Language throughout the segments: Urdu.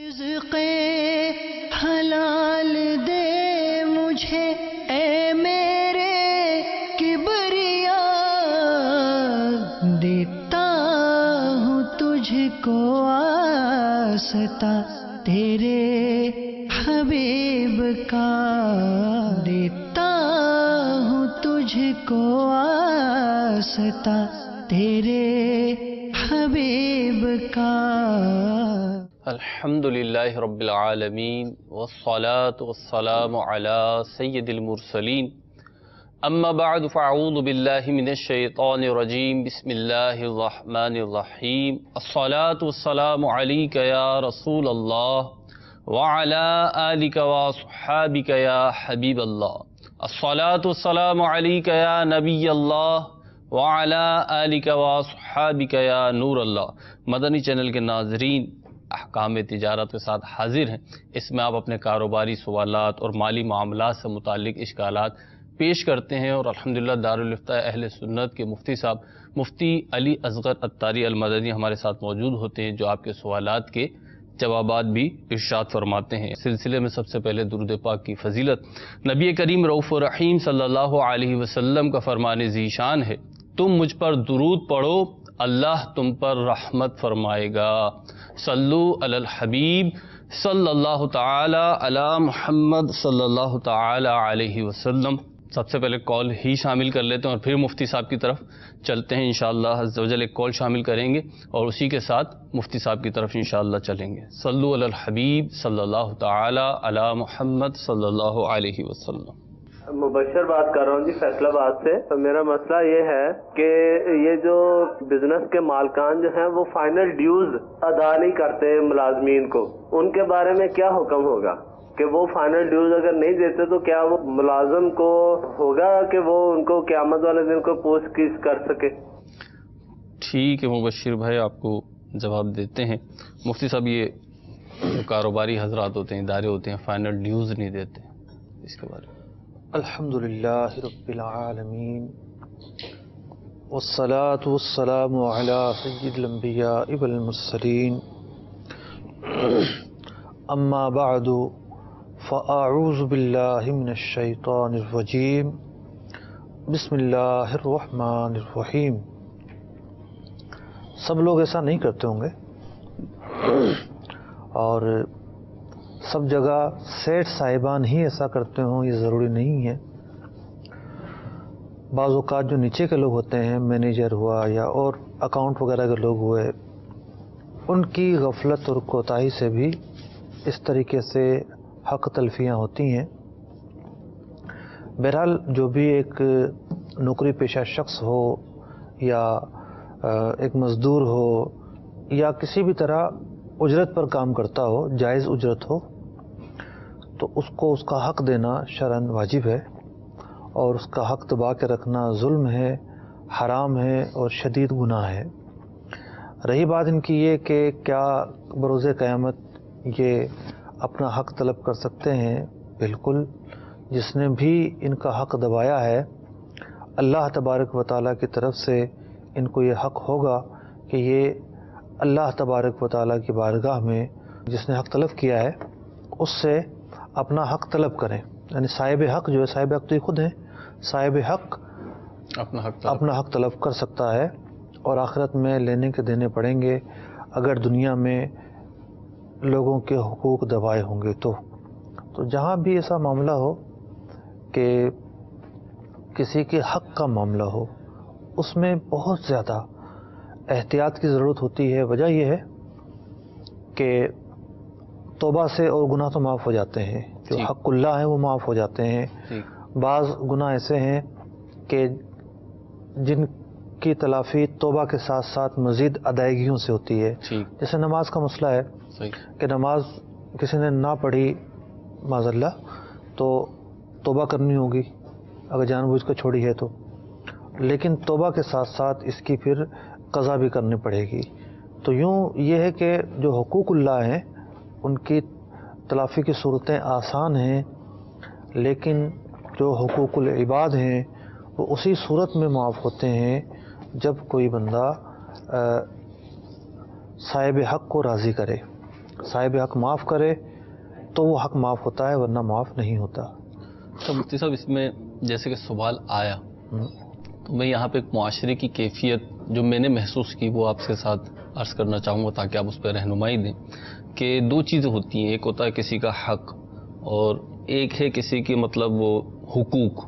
رزق حلال دے مجھے اے میرے کبریا، دیتا ہوں تجھ کو واسطہ تیرے حبیب کا، دیتا ہوں تجھ کو واسطہ تیرے حبیب کا۔ الحمدللہ رب العالمین والصلاة والسلام علی سید المرسلین، اما بعد فاعوذ باللہ من الشیطان الرجیم، بسم اللہ الرحمن الرحیم، الصلاة والسلام علیک یا رسول اللہ وعلی آلک واصحابک یا حبیب اللہ، الصلاة والسلام علیک یا نبی اللہ وعلی آلک واصحابک یا نور اللہ۔ مدنی چینل کے ناظرین، احکام تجارت کے ساتھ حاضر ہیں۔ اس میں آپ اپنے کاروباری سوالات اور مالی معاملات سے متعلق اشکالات پیش کرتے ہیں، اور الحمدللہ دارالفتاء اہل سنت کے مفتی صاحب مفتی علی اصغر عطاری المدنی ہمارے ساتھ موجود ہوتے ہیں، جو آپ کے سوالات کے جوابات بھی ارشاد فرماتے ہیں۔ سلسلے میں سب سے پہلے درود پاک کی فضیلت نبی کریم رؤوف الرحیم صلی اللہ علیہ وسلم کا فرمان ذیشان ہے، تم مجھ پر درود پڑھو اللہ تم پر رحمت فرمائے گا۔ صلو علی الحبیب صلی اللہ تعالی علی محمد صلی اللہ تعالی علیہ وسلم۔ سب سے پہلے کال ہی شامل کر لیتے ہیں اور پھر مفتی صاحب کی طرف چلتے ہیں۔ انشاءاللہ عز و جل ایک کال شامل کریں گے اور اسی کے ساتھ مفتی صاحب کی طرف انشاءاللہ چلیں گے۔ صلو علی الحبیب صلی اللہ تعالی علی محمد صلی اللہ علیہ وسلم۔ مبشر بات کر رہا ہوں جی، فیصلہ باد سے۔ تو میرا مسئلہ یہ ہے کہ یہ جو بزنس کے مالکان جو ہیں وہ فائنل ڈیوز ادا نہیں کرتے ملازمین کو، ان کے بارے میں کیا حکم ہوگا کہ وہ فائنل ڈیوز اگر نہیں دیتے تو کیا وہ ملازم کو ہوگا کہ وہ ان کو قیامت والے دن کو پوچھ گچھ کر سکے؟ ٹھیک ہے مبشر بھائی، آپ کو جواب دیتے ہیں۔ مفتی صاحب، یہ جو کاروباری حضرات ہوتے ہیں، ادارے ہوتے ہیں، فائنل ڈیوز نہیں دیتے، اس کے بارے میں؟ الحمدللہ رب العالمین والصلاة والسلام علی سید الانبیاء والمرسلین، اما بعد فاعوذ باللہ من الشیطان الرجیم، بسم اللہ الرحمن الرحیم۔ سب لوگ ایسا نہیں کرتے ہوں گے، اور سب جگہ سیٹ صاحبان ہی ایسا کرتے ہوں یہ ضروری نہیں ہے۔ بعض اوقات جو نیچے کے لوگ ہوتے ہیں، مینیجر ہوا یا اور اکاؤنٹ وغیرہ کے لوگ ہوئے، ان کی غفلت اور کوتاہی سے بھی اس طریقے سے حق تلفیاں ہوتی ہیں۔ بہرحال جو بھی ایک نوکری پیشہ شخص ہو یا ایک مزدور ہو یا کسی بھی طرح اجرت پر کام کرتا ہو، جائز اجرت ہو، تو اس کو اس کا حق دینا شرعاً واجب ہے، اور اس کا حق دبا کے رکھنا ظلم ہے، حرام ہے اور شدید گناہ ہے۔ رہی بات ان کی یہ کہ کیا بروز قیامت یہ اپنا حق طلب کر سکتے ہیں؟ بالکل، جس نے بھی ان کا حق دبایا ہے، اللہ تبارک و تعالیٰ کی طرف سے ان کو یہ حق ہوگا کہ یہ اللہ تبارک و تعالیٰ کی بارگاہ میں جس نے حق طلب کیا ہے اس سے اپنا حق طلب کریں۔ یعنی صاحب حق جو ہے، صاحب حق تو یہ خود ہیں، صاحب حق اپنا حق طلب کر سکتا ہے، اور آخرت میں لینے کے دینے پڑیں گے اگر دنیا میں لوگوں کے حقوق دبائے ہوں گے تو جہاں بھی ایسا معاملہ ہو کہ کسی کے حق کا معاملہ ہو، اس میں بہت زیادہ احتیاط کی ضرورت ہوتی ہے۔ وجہ یہ ہے کہ توبہ سے اور گناہ تو معاف ہو جاتے ہیں، جو حق اللہ ہیں وہ معاف ہو جاتے ہیں۔ بعض گناہ ایسے ہیں کہ جن کی تلافی توبہ کے ساتھ ساتھ مزید ادائیگیوں سے ہوتی ہے، جیسے نماز کا مسئلہ ہے کہ نماز کسی نے نہ پڑھی معاذ اللہ تو توبہ کرنی ہوگی اگر جان بوجھ کر چھوڑی ہے تو، لیکن توبہ کے ساتھ ساتھ اس کی پھر قضا بھی کرنی پڑے گی۔ تو یوں یہ ہے کہ جو حقوق اللہ ہیں ان کی تلافی کی صورتیں آسان ہیں، لیکن جو حقوق العباد ہیں وہ اسی صورت میں معاف ہوتے ہیں جب کوئی بندہ صاحب حق کو راضی کرے۔ صاحب حق معاف کرے تو وہ حق معاف ہوتا ہے، ورنہ معاف نہیں ہوتا۔ تو مفتی صاحب اس میں جیسے کہ سوال آیا تو میں یہاں پہ ایک معاشرے کی کیفیت جو میں نے محسوس کی وہ آپ کے ساتھ عرض کرنا چاہوں گا تاکہ آپ اس پہ رہنمائی دیں کہ دو چیزیں ہوتی ہیں، ایک ہوتا ہے کسی کا حق اور ایک ہے کسی کی مطلب وہ حقوق۔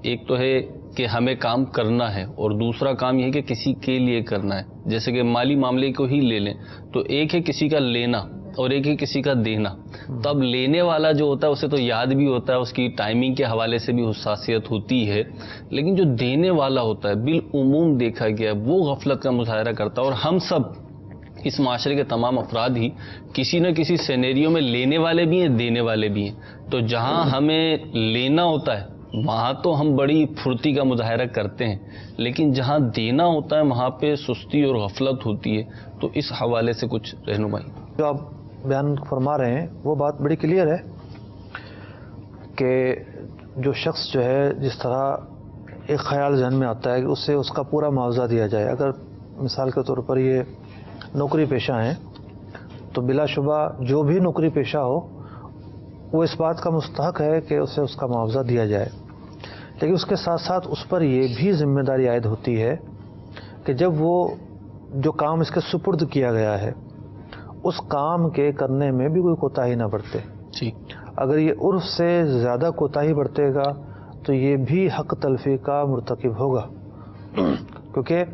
ایک تو ہے کہ ہمیں کام کرنا ہے اور دوسرا کام یہ ہے کہ کسی کے لیے کرنا ہے۔ جیسے کہ مالی معاملے کو ہی لے لیں تو ایک ہے کسی کا لینا اور ایک ہے کسی کا دینا۔ تو اب لینے والا جو ہوتا ہے اسے تو یاد بھی ہوتا ہے، اس کی ٹائمنگ کے حوالے سے بھی حساسیت ہوتی ہے، لیکن جو دینے والا ہوتا ہے بالعموم دیکھا گیا ہے وہ غفلت کا مظاہرہ کرتا ہے، اور ہم سب اس معاشرے کے تمام افراد ہی کسی نہ کسی سینیریو میں لینے والے بھی ہیں، دینے والے بھی ہیں۔ تو جہاں ہمیں لینا ہوتا ہے وہاں تو ہم بڑی پھرتی کا مظاہرہ کرتے ہیں، لیکن جہاں دینا ہوتا ہے وہاں پہ سستی اور غفلت ہوتی ہے۔ تو اس حوالے سے کچھ رہنمائی۔ جو آپ بیان فرما رہے ہیں وہ بات بڑی کلیئر ہے کہ جو شخص جو ہے جس طرح ایک خیال ذہن میں آتا ہے کہ اسے اس کا پورا معاوضہ دیا جائے۔ اگر مثال کے طور پر یہ نوکری پیشہ ہیں تو بلا شبہ جو بھی نوکری پیشہ ہو وہ اس بات کا مستحق ہے کہ اسے اس کا معاوضہ دیا جائے، لیکن اس کے ساتھ ساتھ اس پر یہ بھی ذمہ داری عائد ہوتی ہے کہ جب وہ جو کام اس کے سپرد کیا گیا ہے اس کام کے کرنے میں بھی کوئی کوتاہی نہ برتے۔ جی، اگر یہ عرف سے زیادہ کوتاہی برتے گا تو یہ بھی حق تلفی کا مرتکب ہوگا، کیونکہ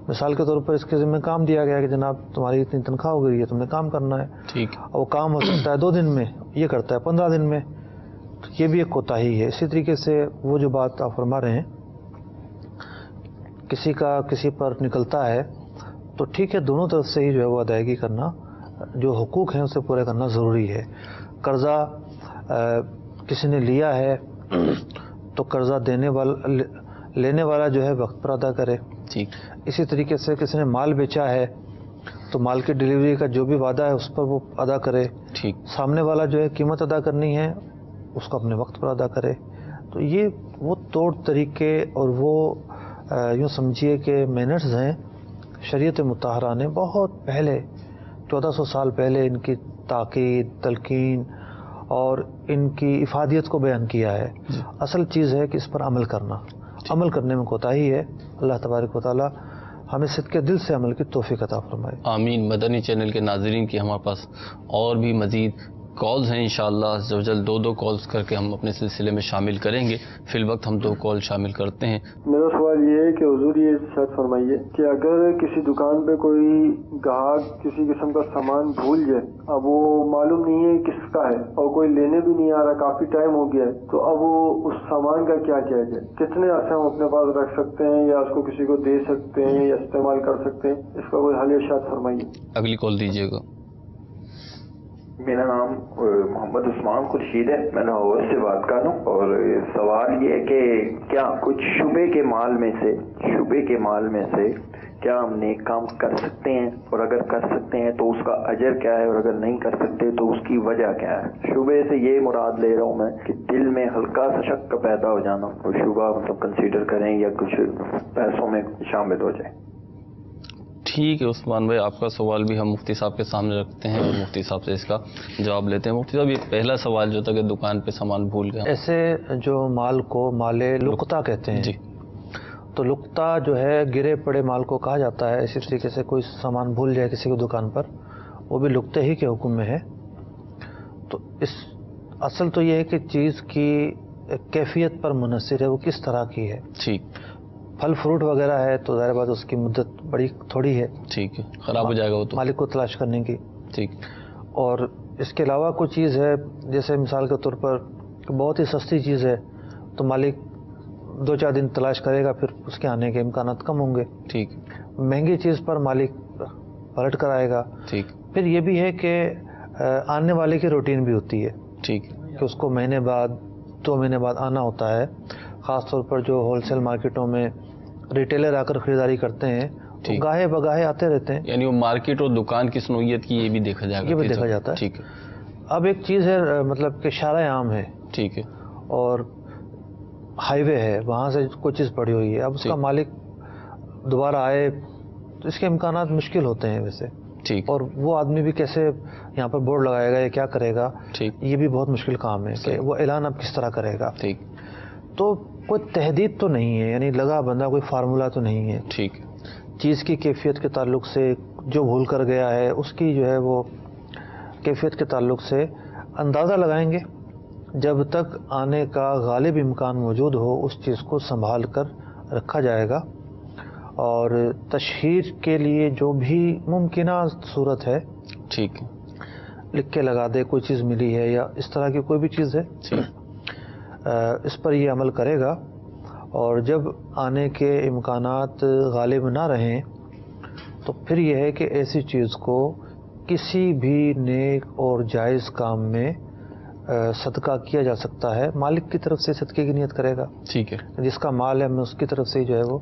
مثال کے طور پر اس کے ذمہ کام دیا گیا کہ جناب تمہاری اتنی تنخواہ ہو گئی ہے، تم نے کام کرنا ہے، ٹھیک، اور وہ کام ہو سکتا ہے 2 دن میں، یہ کرتا ہے 15 دن میں، تو یہ بھی ایک کوتاہی ہے۔ اسی طریقے سے وہ جو بات آپ فرما رہے ہیں کسی کا کسی پر نکلتا ہے تو ٹھیک ہے، دونوں طرف سے ہی جو ہے وہ ادائیگی کرنا، جو حقوق ہیں اسے پورے کرنا ضروری ہے۔ قرضہ کسی نے لیا ہے تو قرضہ لینے والا جو ہے وقت پر ادا کرے۔ ٹھیک، اسی طریقے سے کسی نے مال بیچا ہے تو مال کی ڈلیوری کا جو بھی وعدہ ہے اس پر وہ ادا کرے۔ ٹھیک، سامنے والا جو ہے قیمت ادا کرنی ہے اس کو اپنے وقت پر ادا کرے۔ تو یہ وہ طور طریقے اور وہ یوں سمجھیے کہ مینرز ہیں شریعت مطہرہ نے بہت پہلے 1400 سال پہلے ان کی تاکید، تلقین اور ان کی افادیت کو بیان کیا ہے۔ اصل چیز ہے کہ اس پر عمل کرنا، عمل کرنے میں کوتاہی ہے۔ اللہ تبارک و تعالی ہمیں صدقے دل سے عمل کی توفیق عطا فرمائے۔ آمین۔ مدنی چینل کے ناظرین کی ہمارے پاس اور بھی مزید کالز ہیں، انشاءاللہ عز و جل 2 کالز کر کے ہم اپنے سلسلے میں شامل کریں گے۔ فی الوقت ہم 2 کال شامل کرتے ہیں۔ میرا سوال یہ ہے کہ حضور یہ ارشاد فرمائیے کہ اگر کسی دکان پہ کوئی گاہک کسی قسم کا سامان بھول جائے، اب وہ معلوم نہیں ہے کس کا ہے اور کوئی لینے بھی نہیں آ رہا، کافی ٹائم ہو گیا ہے، تو اب وہ اس سامان کا کیا کیا جائے؟ کتنے عرصے ہم اپنے پاس رکھ سکتے ہیں یا اس کو کسی کو دے سکتے ہیں یا استعمال کر سکتے ہیں؟ اس کا کوئی حل ارشاد فرمائیے۔ اگلی کال دیجیے گا۔ میرا نام محمد عثمان خورشید ہے، میں لاہور سے بات کر رہا ہوں، اور سوال یہ ہے کہ کیا کچھ شبے کے مال میں سے کیا ہم نیک کام کر سکتے ہیں، اور اگر کر سکتے ہیں تو اس کا اجر کیا ہے، اور اگر نہیں کر سکتے تو اس کی وجہ کیا ہے؟ شبے سے یہ مراد لے رہا ہوں میں کہ دل میں ہلکا سا شک کا پیدا ہو جانا، اور شبہ مطلب کنسیڈر کریں یا کچھ پیسوں میں شامل ہو جائے۔ ٹھیک ہے عثمان بھائی، آپ کا سوال بھی ہم مفتی صاحب کے سامنے رکھتے ہیں اور مفتی صاحب سے اس کا جواب لیتے ہیں۔ مفتی صاحب، یہ پہلا سوال جو تھا کہ دکان پہ سامان بھول گیا، ایسے جو مال کو مال لقطہ کہتے ہیں، جی، تو لقطہ جو ہے گرے پڑے مال کو کہا جاتا ہے۔ اسی طریقے سے کوئی سامان بھول جائے کسی کی دکان پر، وہ بھی لقطے ہی کے حکم میں ہے۔ تو اس اصل تو یہ ہے کہ چیز کی کیفیت پر منحصر ہے، وہ کس طرح کی ہے۔ ٹھیک، پھل فروٹ وغیرہ ہے تو ظاہر بات اس کی مدت بڑی تھوڑی ہے، ٹھیک ہے، خراب ہو جائے گا وہ تو۔ مالک کو تلاش کرنے کی۔ ٹھیک، اور اس کے علاوہ کوئی چیز ہے جیسے مثال کے طور پر بہت ہی سستی چیز ہے تو مالک 2-4 دن تلاش کرے گا، پھر اس کے آنے کے امکانات کم ہوں گے۔ ٹھیک، مہنگی چیز پر مالک پلٹ کر آئے گا۔ ٹھیک، پھر یہ بھی ہے کہ آنے والے کی روٹین بھی ہوتی ہے ٹھیک، کہ اس کو مہینے بعد 2 مہینے بعد آنا ہوتا ہے۔ خاص طور پر جو ہول سیل مارکیٹوں میں ریٹیلر آ کر خریداری کرتے ہیں تو گاہے بگاہے آتے رہتے ہیں، یعنی وہ مارکیٹ اور دکان کی صنوعیت کی یہ بھی دیکھا جائے گا، یہ بھی دیکھا جاتا ہے۔ ٹھیک ہے، اب ایک چیز ہے مطلب کہ شارع عام ہے ٹھیک ہے، اور ہائی وے ہے، وہاں سے کوئی چیز پڑی ہوئی ہے، اب اس کا مالک دوبارہ آئے تو اس کے امکانات مشکل ہوتے ہیں ویسے۔ ٹھیک. اور وہ آدمی بھی کیسے یہاں پر بورڈ لگائے گا یا کیا کرے گا, ٹھیک. یہ بھی بہت مشکل کام ہے کہ وہ اعلان اب کس طرح کرے گا. ٹھیک. تو کوئی تحدید تو نہیں ہے, یعنی لگا بندہ کوئی فارمولہ تو نہیں ہے. ٹھیک. چیز کی کیفیت کے تعلق سے جو بھول کر گیا ہے اس کی جو ہے وہ کیفیت کے تعلق سے اندازہ لگائیں گے. جب تک آنے کا غالب امکان موجود ہو اس چیز کو سنبھال کر رکھا جائے گا, اور تشہیر کے لیے جو بھی ممکنہ صورت ہے ٹھیک لکھ کے لگا دے, کوئی چیز ملی ہے یا اس طرح کی کوئی بھی چیز ہے, اس پر یہ عمل کرے گا. اور جب آنے کے امکانات غالب نہ رہیں تو پھر یہ ہے کہ ایسی چیز کو کسی بھی نیک اور جائز کام میں صدقہ کیا جا سکتا ہے. مالک کی طرف سے صدقے کی نیت کرے گا, ٹھیک ہے, جس کا مال ہے میں اس کی طرف سے جو ہے وہ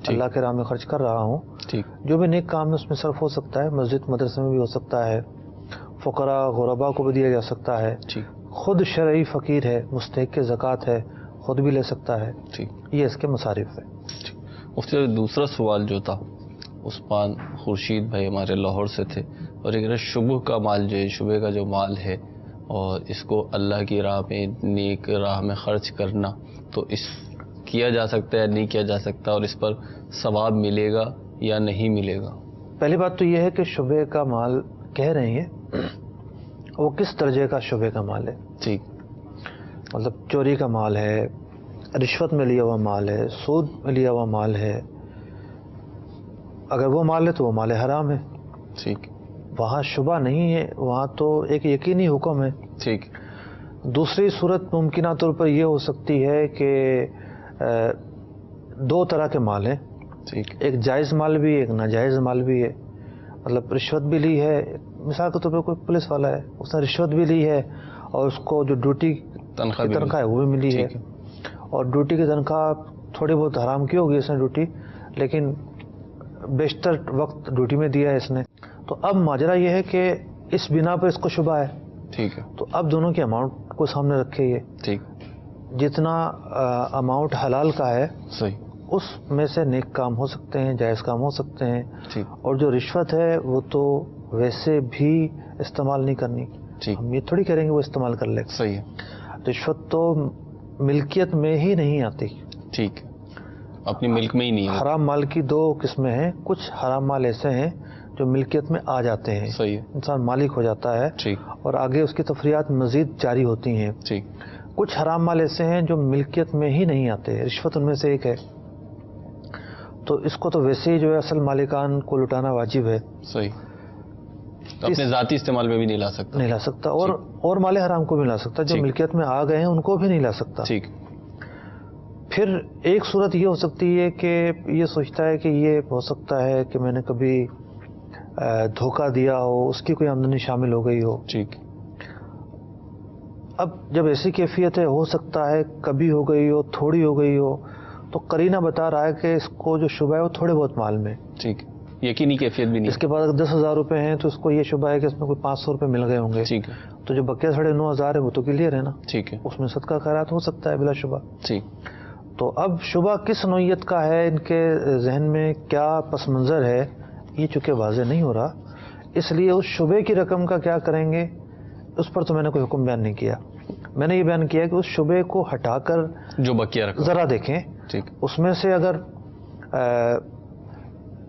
اللہ کے راہ میں خرچ کر رہا ہوں. ٹھیک. جو بھی نیک کام ہے اس میں صرف ہو سکتا ہے, مسجد مدرسے میں بھی ہو سکتا ہے, فقراء غرباء کو بھی دیا جا سکتا ہے. ٹھیک. خود شرعی فقیر ہے, مستحق زکوٰۃ ہے, خود بھی لے سکتا ہے. ٹھیک. یہ اس کے مصارف ہے. مفتی دوسرا سوال جو تھا عثمان خورشید بھائی ہمارے لاہور سے تھے, اور ایک شبہ کا مال جو ہے, شبہ کا جو مال ہے اور اس کو اللہ کی راہ میں نیک راہ میں خرچ کرنا, تو اس کیا جا سکتا ہے یا نہیں کیا جا سکتا, اور اس پر ثواب ملے گا یا نہیں ملے گا؟ پہلی بات تو یہ ہے کہ شبہ کا مال کہہ رہے ہیں وہ کس درجے کا شبہ کا مال ہے. ٹھیک. مطلب چوری کا مال ہے, رشوت میں لیا ہوا مال ہے, سود میں لیا ہوا مال ہے. اگر وہ مال ہے تو وہ مال حرام ہے. ٹھیک. وہاں شبہ نہیں ہے, وہاں تو ایک یقینی حکم ہے. ٹھیک. دوسری صورت ممکنہ طور پر یہ ہو سکتی ہے کہ دو طرح کے مال ہیں. ٹھیک. ایک جائز مال بھی, ایک ناجائز مال بھی ہے. مطلب رشوت بھی لی ہے, مثال کے طور پر کوئی پولیس والا ہے, اس نے رشوت بھی لی ہے اور اس کو جو ڈیوٹی تنخواہ ہے وہ بھی ملی ہے, اور ڈیوٹی کی تنخواہ تھوڑی بہت حرام کی ہوگی اس نے ڈیوٹی, لیکن بیشتر وقت ڈیوٹی میں دیا ہے اس نے. تو اب ماجرا یہ ہے کہ اس بنا پر اس کو شبہ ہے. ٹھیک ہے. تو اب دونوں کے اماؤنٹ کو سامنے رکھے, یہ ٹھیک, جتنا اماؤنٹ حلال کا ہے صحیح, اس میں سے نیک کام ہو سکتے ہیں, جائز کام ہو سکتے ہیں. ٹھیک. اور جو رشوت ہے وہ تو ویسے بھی استعمال نہیں کرنی. ٹھیک. ہم یہ تھوڑی کریں گے وہ استعمال کر لے. صحیح ہے. رشوت تو ملکیت میں ہی نہیں آتی. ٹھیک, اپنی ملک میں ہی نہیں. حرام مال کی دو قسمیں ہیں. کچھ حرام مال ایسے ہیں جو ملکیت میں آ جاتے ہیں, صحیح ہے, انسان مالک ہو جاتا ہے, ٹھیک, اور آگے اس کی تفریحات مزید جاری ہوتی ہیں. ٹھیک. کچھ حرام مال ایسے ہیں جو ملکیت میں ہی نہیں آتے. رشوت ان میں سے ایک ہے. تو اس کو تو ویسے ہی جو ہے اصل مالکان کو لٹانا واجب ہے. صحیح, اپنے ذاتی استعمال میں بھی نہیں لا سکتا. نہیں لا سکتا, اور مال حرام کو بھی لا سکتا. جو ملکیت میں آ گئے ہیں ان کو بھی نہیں لا سکتا. ٹھیک. پھر ایک صورت یہ ہو سکتی ہے کہ یہ سوچتا ہے کہ یہ ہو سکتا ہے کہ میں نے کبھی دھوکہ دیا ہو, اس کی کوئی آمدنی شامل ہو گئی ہو. ٹھیک. اب جب ایسی کیفیت ہے, ہو سکتا ہے کبھی ہو گئی ہو, تھوڑی ہو گئی ہو, تو قرینہ بتا رہا ہے کہ اس کو جو شبہ ہے وہ تھوڑے بہت مال میں. ٹھیک, یقینی کیفیت بھی نہیں. اس کے بعد اگر 10,000 روپے ہیں تو اس کو یہ شبہ ہے کہ اس میں کوئی 500 روپے مل گئے ہوں گے. ٹھیک ہے. تو جو بقیہ 9,500 ہے وہ تو کلیئر ہے نا. ٹھیک ہے, اس میں صدقہ خیرات ہو سکتا ہے بلا شبہ. ٹھیک. تو اب شبہ کس نوعیت کا ہے, ان کے ذہن میں کیا پس منظر ہے, یہ چونکہ واضح نہیں ہو رہا, اس لیے اس شبے کی رقم کا کیا کریں گے اس پر تو میں نے کوئی حکم بیان نہیں کیا. میں نے یہ بیان کیا کہ اس شبے کو ہٹا کر جو بقیہ رقم ذرا دیکھیں, ٹھیک, اس میں سے اگر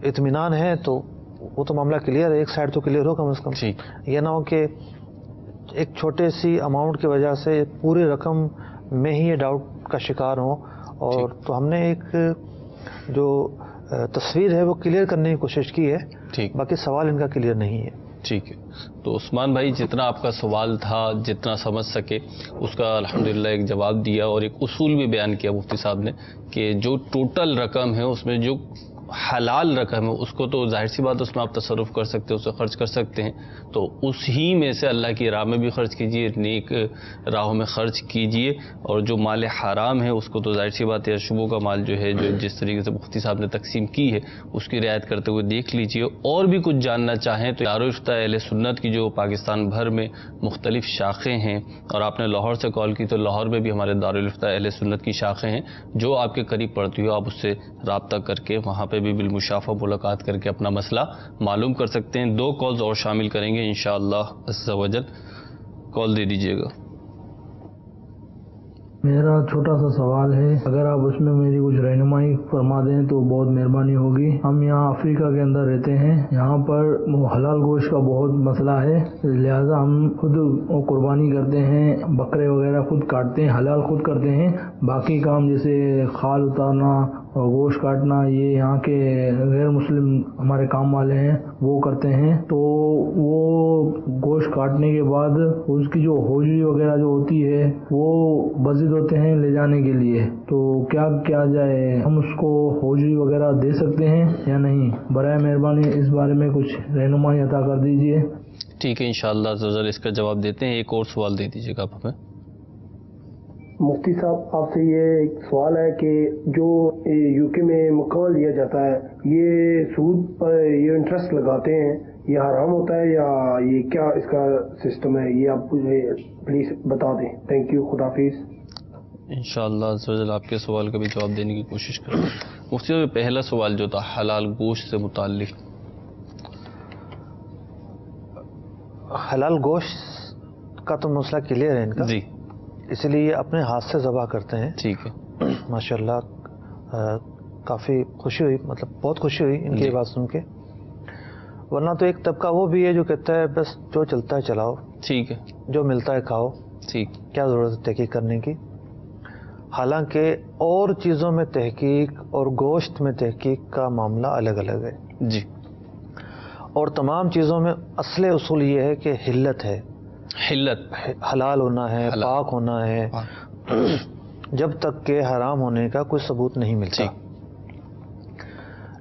اطمینان ہے تو وہ تو معاملہ کلیئر ہے, ایک سائڈ تو کلیئر ہو کم از کم. ٹھیک. یہ نہ ہو کہ ایک چھوٹے سی اماؤنٹ کی وجہ سے پوری رقم میں ہی یہ ڈاؤٹ کا شکار ہوں. اور تو ہم نے ایک جو تصویر ہے وہ کلیئر کرنے کی کوشش کی ہے. ٹھیک. باقی سوال ان کا کلیئر نہیں ہے. ٹھیک ہے. تو عثمان بھائی جتنا آپ کا سوال تھا, جتنا سمجھ سکے اس کا الحمدللہ ایک جواب دیا, اور ایک اصول بھی بیان کیا مفتی صاحب نے کہ جو ٹوٹل رقم ہے اس میں جو حلال رقم ہے اس کو تو ظاہر سی بات اس میں آپ تصرف کر سکتے ہیں, اسے خرچ کر سکتے ہیں, تو اس ہی میں سے اللہ کی راہ میں بھی خرچ کیجئے, نیک راہوں میں خرچ کیجئے. اور جو مال حرام ہے اس کو تو ظاہر سی بات ہے شبوں کا مال جو ہے جو جس طریقے سے مفتی صاحب نے تقسیم کی ہے اس کی رعایت کرتے ہوئے دیکھ لیجئے. اور بھی کچھ جاننا چاہیں تو دارالفتہ اہل سنت کی جو پاکستان بھر میں مختلف شاخیں ہیں, اور آپ نے لاہور سے کال کی تو لاہور میں بھی ہمارے دارالفتہ اہل سنت کی شاخیں ہیں, جو آپ کے قریب پڑتی ہو آپ اس سے رابطہ کر کے وہاں پہ پہ بھی بالمشافہ ملاقات کر کے اپنا مسئلہ معلوم کر سکتے ہیں. 2 کالز اور شامل کریں گے انشاءاللہ عز و جل. کال دے دیجیے گا. میرا چھوٹا سا سوال ہے، اگر آپ اس میں میری کچھ رہنمائی فرما دیں تو بہت مہربانی ہوگی. ہم یہاں افریقہ کے اندر رہتے ہیں، یہاں پر حلال گوشت کا بہت مسئلہ ہے، لہذا ہم خود قربانی کرتے ہیں، بکرے وغیرہ خود کاٹتے ہیں، حلال خود کرتے ہیں. باقی کام جیسے کھال اتارنا اور گوشت کاٹنا یہ یہاں کے غیر مسلم ہمارے کام والے ہیں وہ کرتے ہیں. تو وہ گوشت کاٹنے کے بعد اس کی جو ہوجری وغیرہ جو ہوتی ہے وہ بزد ہوتے ہیں لے جانے کے لیے، تو کیا کیا جائے؟ ہم اس کو ہوجری وغیرہ دے سکتے ہیں یا نہیں؟ برائے مہربانی اس بارے میں کچھ رہنمائی عطا کر دیجیے. ٹھیک ہے انشاءاللہ عز و جل اس کا جواب دیتے ہیں. ایک اور سوال دے دیجیے گا آپ ہمیں. مفتی صاحب آپ سے یہ ایک سوال ہے کہ جو یو کے میں مکمل دیا جاتا ہے یہ سود پر یہ انٹرسٹ لگاتے ہیں، یہ حرام ہوتا ہے یا یہ کیا اس کا سسٹم ہے؟ یہ آپ مجھے پلیز بتا دیں. تھینک یو، خدا حافظ. انشاءاللہ عز و جل آپ کے سوال کا بھی جواب دینے کی کوشش کریں. مفتی صاحب پہلا سوال جو تھا حلال گوشت سے متعلق، حلال گوشت کا تو مسئلہ کلیئر ہے ان کا، جی اسی لیے یہ اپنے ہاتھ سے ذبح کرتے ہیں. ٹھیک ہے. ماشاءاللہ کافی خوشی ہوئی، مطلب بہت خوشی ہوئی ان کی جی. یہ بات سن کے. ورنہ تو ایک طبقہ وہ بھی ہے جو کہتا ہے بس جو چلتا ہے چلاؤ، ٹھیک ہے. جو ملتا ہے کھاؤ، ٹھیک. کیا ضرورت ہے تحقیق کرنے کی. حالانکہ اور چیزوں میں تحقیق اور گوشت میں تحقیق کا معاملہ الگ الگ ہے. جی. اور تمام چیزوں میں اصل اصول یہ ہے کہ حلت ہے، حلت حلال ہونا ہے، حلال. پاک ہونا ہے، جب تک کہ حرام ہونے کا کوئی ثبوت نہیں ملتا.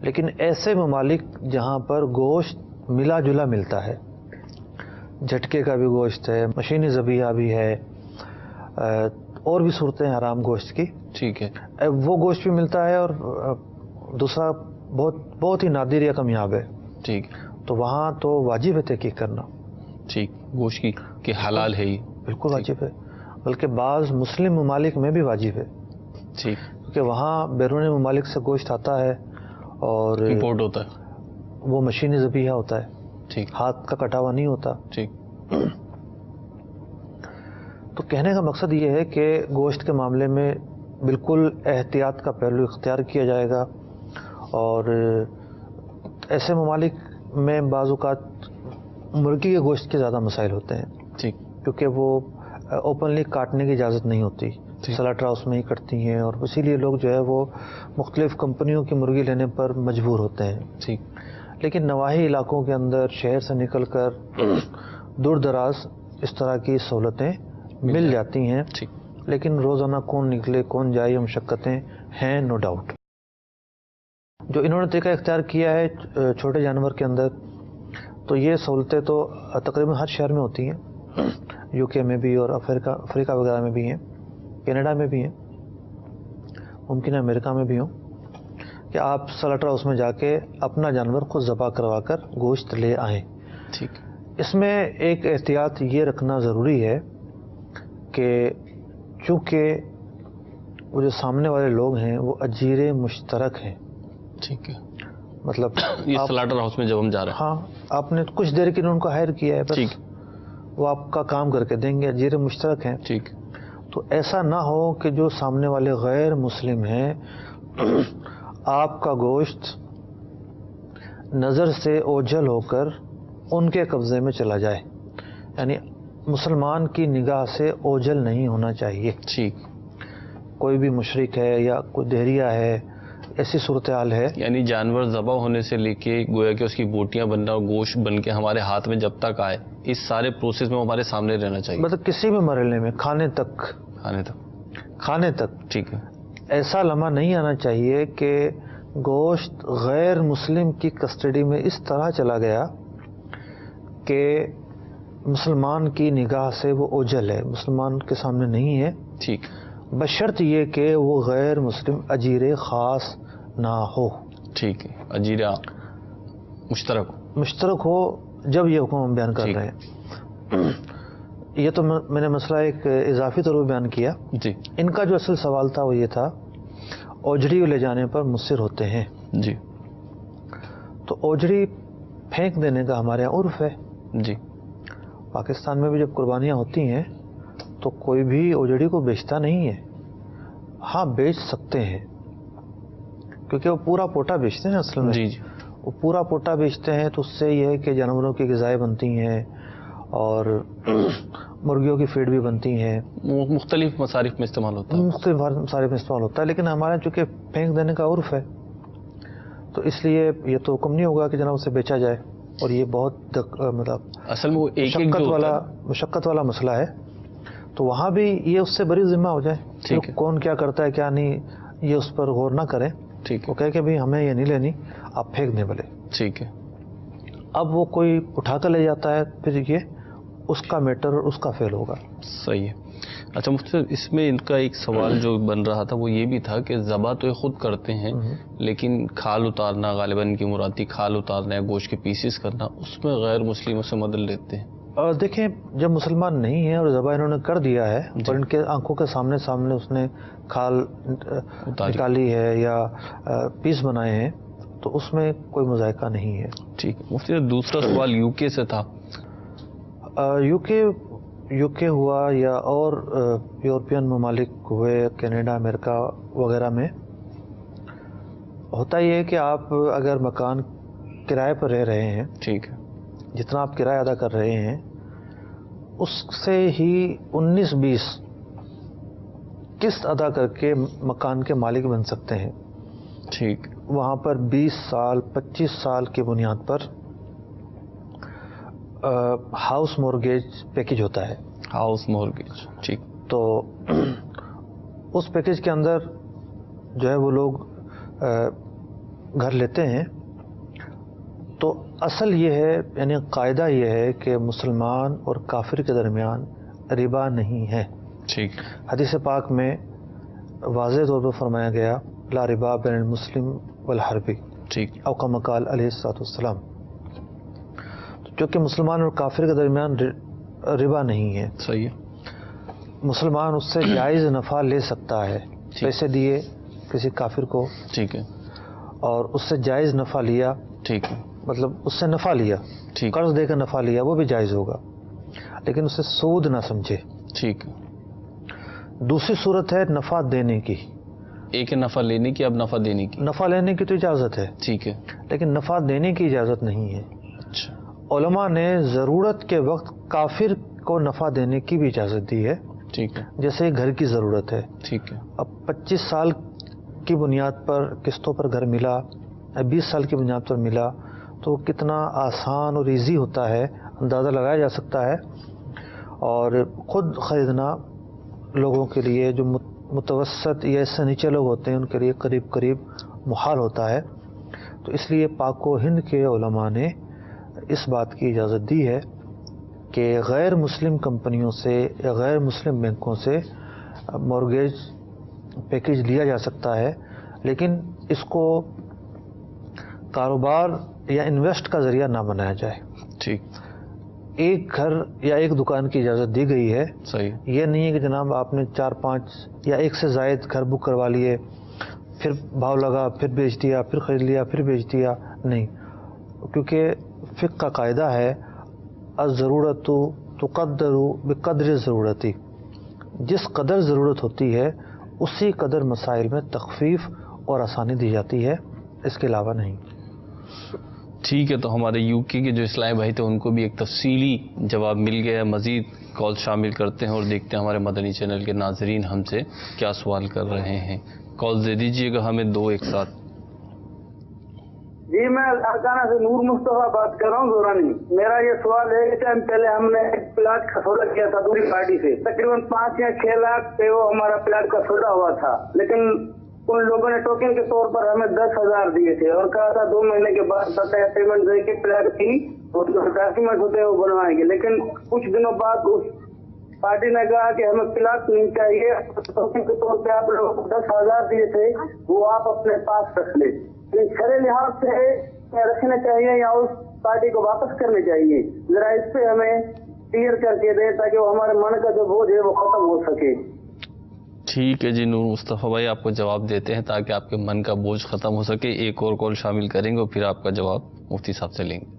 لیکن ایسے ممالک جہاں پر گوشت ملا جلا ملتا ہے، جھٹکے کا بھی گوشت ہے، مشینی ذبیحہ بھی ہے، اور بھی صورتیں ہیں حرام گوشت کی، ٹھیک ہے. وہ گوشت بھی ملتا ہے، اور دوسرا بہت ہی نادر یا کمیاب ہے، ٹھیک. تو وہاں تو واجب ہے تحقیق کرنا. ٹھیک. گوشت کی کہ حلال ہے یہ بالکل واجب ہے، بلکہ بعض مسلم ممالک میں بھی واجب ہے. ٹھیک. کیونکہ وہاں بیرون ممالک سے گوشت آتا ہے اور امپورٹ ہوتا ہے، وہ مشینی ذبیحہ ہوتا ہے، ٹھیک. ہاتھ کا کٹا ہوا نہیں ہوتا. ٹھیک. تو کہنے کا مقصد یہ ہے کہ گوشت کے معاملے میں بالکل احتیاط کا پہلو اختیار کیا جائے گا. اور ایسے ممالک میں بعض اوقات مرغی کے گوشت کے زیادہ مسائل ہوتے ہیں، ٹھیک. کیونکہ وہ اوپنلی کاٹنے کی اجازت نہیں ہوتی، سلاٹر ہاؤس میں ہی کٹتی ہیں، اور اسی لیے لوگ جو ہے وہ مختلف کمپنیوں کی مرغی لینے پر مجبور ہوتے ہیں. ٹھیک. لیکن نواحی علاقوں کے اندر شہر سے نکل کر دور دراز اس طرح کی سہولتیں مل جاتی ہیں. ٹھیک. لیکن روزانہ کون نکلے کون جائے، یہ مشقتیں ہیں نو ڈاؤٹ. جو انہوں نے طریقہ اختیار کیا ہے چھوٹے جانور کے اندر، تو یہ سہولتیں تو تقریباً ہر شہر میں ہوتی ہیں، یو کے میں بھی اور افریقہ وغیرہ میں بھی ہیں، کینیڈا میں بھی ہیں، ممکن ہے امریکہ میں بھی ہوں، کہ آپ سلاٹر ہاؤس میں جا کے اپنا جانور خود ذبح کروا کر گوشت لے آئیں. ٹھیک. اس میں ایک احتیاط یہ رکھنا ضروری ہے کہ چونکہ وہ جو سامنے والے لوگ ہیں وہ اجیر مشترک ہیں. ٹھیک ہے. مطلب یہ سلاٹر ہاؤس میں جب ہم جا رہے ہیں، ہاں آپ نے کچھ دیر کے لیے ان کو ہائر کیا ہے، بس ٹھیک. وہ آپ کا کام کر کے دیں گے، اجیر مشترک ہیں. ٹھیک. تو ایسا نہ ہو کہ جو سامنے والے غیر مسلم ہیں آپ کا گوشت نظر سے اوجھل ہو کر ان کے قبضے میں چلا جائے. یعنی مسلمان کی نگاہ سے اوجھل نہیں ہونا چاہیے. ٹھیک. کوئی بھی مشرک ہے یا کوئی دہریہ ہے، ایسی صورتحال ہے. یعنی جانور ذبح ہونے سے لے کے گویا کہ اس کی بوٹیاں بننا اور گوشت بن کے ہمارے ہاتھ میں جب تک آئے، اس سارے پروسیس میں ہمارے سامنے رہنا چاہیے، مطلب کسی بھی مرحلے میں کھانے تک. ٹھیک ہے. ایسا لمحہ نہیں آنا چاہیے کہ گوشت غیر مسلم کی کسٹڈی میں اس طرح چلا گیا کہ مسلمان کی نگاہ سے وہ اوجھل ہے، مسلمان کے سامنے نہیں ہے. ٹھیک. بشرط یہ کہ وہ غیر مسلم اجیر خاص نہ ہو. ٹھیک ہے. اجیرہ مشترک ہو. جب یہ حکم ہم بیان کر رہے ہیں، یہ تو میں نے مسئلہ ایک اضافی طور پر بیان کیا. جی. ان کا جو اصل سوال تھا وہ یہ تھا اوجری لے جانے پر مصر ہوتے ہیں. جی. تو اوجڑی پھینک دینے کا ہمارے یہاں عرف ہے. جی. پاکستان میں بھی جب قربانیاں ہوتی ہیں تو کوئی بھی اوجڑی کو بیچتا نہیں ہے. ہاں بیچ سکتے ہیں کیونکہ وہ پورا پوٹا بیچتے ہیں اصل میں. جی جی. وہ پورا پوٹا بیچتے ہیں تو اس سے یہ ہے کہ جانوروں کی غذائیں بنتی ہیں اور مرغیوں کی فیڈ بھی بنتی ہیں, مختلف مصارف میں استعمال ہوتا ہے. مختلف مصارف میں استعمال ہوتا ہے. لیکن ہمارے چونکہ پھینک دینے کا عرف ہے تو اس لیے یہ تو حکم نہیں ہوگا کہ جناب اسے بیچا جائے. اور یہ بہت مطلب اصل میں وہ مشقت والا مسئلہ ہے. تو وہاں بھی یہ اس سے بری ذمہ ہو جائے, کون کیا کرتا ہے کیا نہیں, یہ اس پر غور نہ کریں. ٹھیک. وہ کہے کہ بھئی ہمیں یہ نہیں لینی, آپ پھینک دیں بھلے. ٹھیک ہے. اب وہ کوئی اٹھا کر لے جاتا ہے, پھر یہ اس کا میٹر اس کا فیل ہوگا. صحیح ہے. اچھا مفتی صاحب, اس میں ان کا ایک سوال جو بن رہا تھا وہ یہ بھی تھا کہ ذبح تو یہ خود کرتے ہیں لیکن کھال اتارنا, غالباً ان کی مراد تھی کھال اتارنا ہے, گوشت کے پیسز کرنا, اس میں غیر مسلموں سے مدد لیتے ہیں. دیکھیں جب مسلمان نہیں ہیں اور ذبح انہوں نے کر دیا ہے اور ان کے آنکھوں کے سامنے اس نے کھال نکالی ہے یا پیس بنائے ہیں تو اس میں کوئی مذائقہ نہیں ہے. ٹھیک ہے. مفتی صاحب دوسرا سوال یو کے سے تھا. یو کے ہوا یا اور یورپین ممالک ہوئے, کینیڈا, امریکہ وغیرہ میں ہوتا یہ ہے کہ آپ اگر مکان کرائے پر رہ رہے ہیں, ٹھیک ہے, جتنا آپ کرایہ ادا کر رہے ہیں اس سے ہی 19-20 قسط ادا کر کے مکان کے مالک بن سکتے ہیں. ٹھیک. وہاں پر 20 سال 25 سال کی بنیاد پر ہاؤس مورگیج پیکج ہوتا ہے. House mortgage. ٹھیک. تو اس پیکج کے اندر جو ہے وہ لوگ گھر لیتے ہیں. تو اصل یہ ہے, یعنی قاعدہ یہ ہے کہ مسلمان اور کافر کے درمیان ربا نہیں ہے. ٹھیک. حدیث پاک میں واضح طور پر فرمایا گیا لا ربا بین المسلم والحربی. ٹھیک. او کما قال علیہ الصلوۃ والسلام. چونکہ مسلمان اور کافر کے درمیان ربا نہیں ہے. صحیح ہے. مسلمان اس سے جائز نفع لے سکتا ہے. پیسے دیے کسی کافر کو, ٹھیک ہے, اور اس سے جائز نفع لیا, ٹھیک ہے, مطلب اس سے نفع لیا, قرض دے کر نفع لیا, وہ بھی جائز ہوگا, لیکن اسے سود نہ سمجھے. ٹھیک. دوسری صورت ہے نفع دینے کی. ایک ہے نفع لینے کی, اب نفع دینے کی. نفع لینے کی تو اجازت ہے, ٹھیک ہے, لیکن نفع دینے کی اجازت نہیں ہے. اچھا. علماء نے ضرورت کے وقت کافر کو نفع دینے کی بھی اجازت دی ہے. ٹھیک ہے. جیسے گھر کی ضرورت ہے. ٹھیک ہے. اب 25 سال کی بنیاد پر قسطوں پر گھر ملا, 20 سال کی بنیاد پر ملا, تو کتنا آسان اور ایزی ہوتا ہے, اندازہ لگایا جا سکتا ہے. اور خود خریدنا لوگوں کے لیے جو متوسط یا اس سے نیچے لوگ ہوتے ہیں ان کے لیے قریب قریب محال ہوتا ہے. تو اس لیے پاک و ہند کے علماء نے اس بات کی اجازت دی ہے کہ غیر مسلم کمپنیوں سے یا غیر مسلم بینکوں سے مورگیج پیکج لیا جا سکتا ہے, لیکن اس کو کاروبار یا انویسٹ کا ذریعہ نہ بنایا جائے. ٹھیک. ایک گھر یا ایک دکان کی اجازت دی گئی ہے. صحیح. یہ نہیں ہے کہ جناب آپ نے 4-5 یا ایک سے زائد گھر بک کروا لیے, پھر بھاؤ لگا, پھر بیچ دیا, پھر خرید لیا, پھر بیچ دیا. نہیں, کیونکہ فقہ کا قاعدہ ہے الضرورت تقدر بقدر ضرورتی. جس قدر ضرورت ہوتی ہے اسی قدر مسائل میں تخفیف اور آسانی دی جاتی ہے, اس کے علاوہ نہیں. ٹھیک ہے. تو ہمارے یو کے جو اسلامی بھائی تھے ان کو بھی ایک تفصیلی جواب مل گیا. مزید کال شامل کرتے ہیں اور دیکھتے ہیں ہمارے مدنی چینل کے ناظرین ہم سے کیا سوال کر رہے ہیں. کال دے دیجیے گا ہمیں 2 ایک ساتھ. جی میں ارکانہ سے نور مصطفیٰ بات کر رہا ہوں زورانی. میرا یہ سوال ہے کہ ٹائم پہلے ہم نے ایک پلاٹ کا سودا کیا تھا دوسری پارٹی سے, تقریباً 5 یا 6 لاکھ پہ وہ ہمارا پلاٹ کا سودا ہوا تھا, لیکن ان لوگوں نے ٹوکن کے طور پر ہمیں 10,000 دیے تھے اور کہا تھا 2 مہینے کے بعد بقایا پیمنٹ دے کے پلاٹ کی ڈاکیومنٹ ہوتے ہیں وہ بنوائیں گے. لیکن کچھ دنوں بعد اس پارٹی نے کہا کہ ہمیں پلاٹ نہیں چاہیے, ٹوکن کے طور پہ آپ لوگ 10,000 دیے تھے وہ آپ اپنے پاس رکھ لیں. شرعی لحاظ سے رکھنا چاہیے یا اس پارٹی کو واپس کرنے چاہیے؟ ذرا اس پہ ہمیں کلیئر کر کے دیں تاکہ وہ ہمارے من کا جو بوجھ ہے وہ ختم ہو سکے. ٹھیک ہے جی نور مصطفیٰ بھائی، آپ کو جواب دیتے ہیں تاکہ آپ کے من کا بوجھ ختم ہو سکے. ایک اور کال شامل کریں گے اور پھر آپ کا جواب مفتی صاحب سے لیں گے.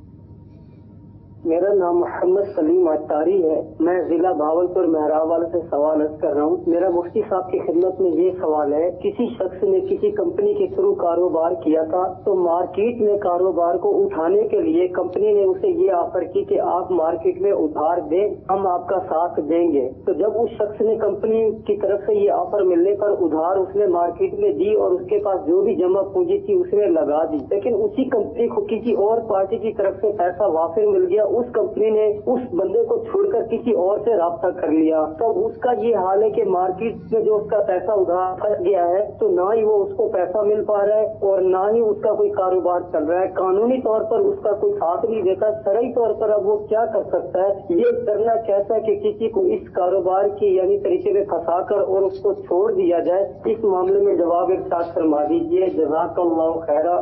میرا نام محمد سلیم عطاری ہے. میں ضلع بھاولپور مہراول سے سوال عرض کر رہا ہوں. میرا مفتی صاحب کی خدمت میں یہ سوال ہے، کسی شخص نے کسی کمپنی کے تھرو کاروبار کیا تھا تو مارکیٹ میں کاروبار کو اٹھانے کے لیے کمپنی نے اسے یہ آفر کی کہ آپ مارکیٹ میں ادھار دیں، ہم آپ کا ساتھ دیں گے. تو جب اس شخص نے کمپنی کی طرف سے یہ آفر ملنے پر ادھار اس نے مارکیٹ میں دی اور اس کے پاس جو بھی جمع پونجی تھی اس میں لگا دی، لیکن اسی کمپنی کو کسی اور پارٹی کی طرف سے پیسہ وافر مل گیا، اس کمپنی نے اس بندے کو چھوڑ کر کسی اور سے رابطہ کر لیا، تو اس کا یہ حال ہے کہ مارکیٹ میں جو اس کا پیسہ ادھار پھنس گیا ہے تو نہ ہی وہ اس کو پیسہ مل پا رہا ہے اور نہ ہی اس کا کوئی کاروبار چل رہا ہے. قانونی طور پر اس کا کوئی ساتھ نہیں دیتا. شرعی طور پر اب وہ کیا کر سکتا ہے؟ یہ کرنا چاہتا ہے کہ کسی کو اس کاروبار کی یعنی طریقے میں پھنسا کر اور اس کو چھوڑ دیا جائے. اس معاملے میں جواب ارشاد فرما دیجیے. جزاک اللہ خیرہ.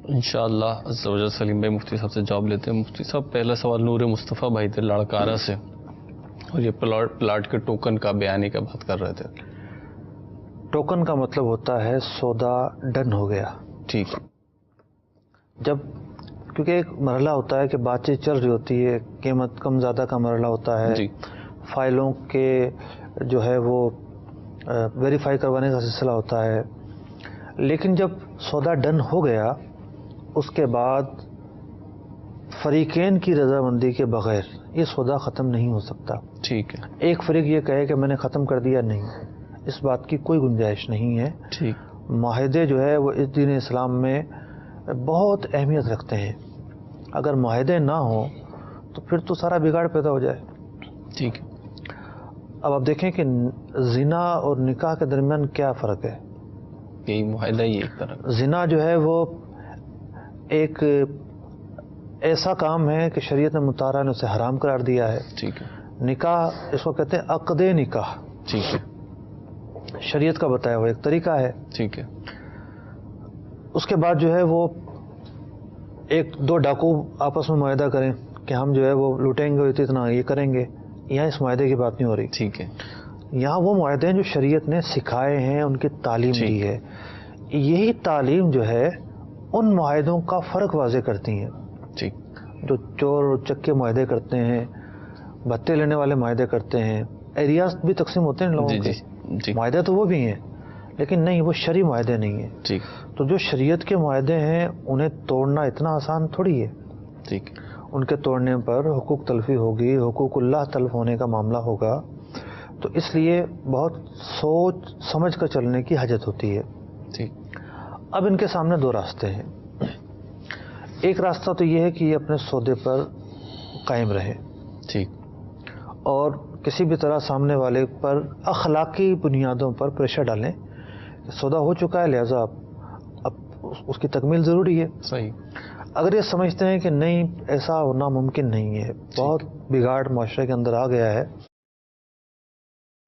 انشاءاللہ عز و جل. سلیم بھائی مفتی صاحب سے جواب لیتے ہیں. مفتی صاحب، پہلا سوال نور مصطفیٰ بھائی تھے لڑکارا سے، اور یہ پلاٹ کے ٹوکن کا بیانی کا بات کر رہے تھے. ٹوکن کا مطلب ہوتا ہے سودا ڈن ہو گیا. ٹھیک. جب کیونکہ ایک مرحلہ ہوتا ہے کہ بات چیت چل رہی ہوتی ہے، قیمت کم زیادہ کا مرحلہ ہوتا ہے، جی. فائلوں کے جو ہے وہ ویریفائی کروانے کا سلسلہ ہوتا ہے. لیکن جب سودا ڈن ہو گیا اس کے بعد فریقین کی رضامندی کے بغیر یہ سودا ختم نہیں ہو سکتا. ٹھیک ہے. ایک فریق یہ کہے کہ میں نے ختم کر دیا، نہیں، اس بات کی کوئی گنجائش نہیں ہے. ٹھیک. معاہدے جو ہے وہ اس دین اسلام میں بہت اہمیت رکھتے ہیں. اگر معاہدے نہ ہوں تو پھر تو سارا بگاڑ پیدا ہو جائے. ٹھیک. اب آپ دیکھیں کہ زنا اور نکاح کے درمیان کیا فرق ہے. یہی معاہدہ ہی ایک طرح. زنا جو ہے وہ ایک ایسا کام ہے کہ شریعت نے مطالعہ نے اسے حرام قرار دیا ہے. ٹھیک ہے. نکاح اس کو کہتے ہیں عقد نکاح. ٹھیک ہے. شریعت کا بتایا ہوا ایک طریقہ ہے. ٹھیک ہے. اس کے بعد جو ہے وہ ایک دو ڈاکو آپس میں معاہدہ کریں کہ ہم جو ہے وہ لوٹیں گے اتنا یہ کریں گے. یہاں اس معاہدے کی بات نہیں ہو رہی. ٹھیک ہے. یہاں وہ معاہدے ہیں جو شریعت نے سکھائے ہیں، ان کی تعلیم دی ہے. یہی تعلیم جو ہے ان معاہدوں کا فرق واضح کرتی ہیں. ٹھیک. جو چور اور چکے معاہدے کرتے ہیں، بھتے لینے والے معاہدے کرتے ہیں، ایریاز بھی تقسیم ہوتے ہیں لوگوں کے. جی. معاہدے تو وہ بھی ہیں لیکن نہیں، وہ شرعی معاہدے نہیں ہیں. ٹھیک. تو جو شریعت کے معاہدے ہیں انہیں توڑنا اتنا آسان تھوڑی ہے. ٹھیک. ان کے توڑنے پر حقوق تلفی ہوگی، حقوق اللہ تلف ہونے کا معاملہ ہوگا. تو اس لیے بہت سوچ سمجھ کر چلنے کی حاجت ہوتی ہے. ٹھیک. اب ان کے سامنے دو راستے ہیں. ایک راستہ تو یہ ہے کہ یہ اپنے سودے پر قائم رہے. ٹھیک. اور کسی بھی طرح سامنے والے پر اخلاقی بنیادوں پر پریشر ڈالیں. سودا ہو چکا ہے لہذا اب اس کی تکمیل ضروری ہے. صحیح. اگر یہ سمجھتے ہیں کہ نہیں ایسا ہونا ممکن نہیں ہے، بہت بگاڑ معاشرے کے اندر آ گیا ہے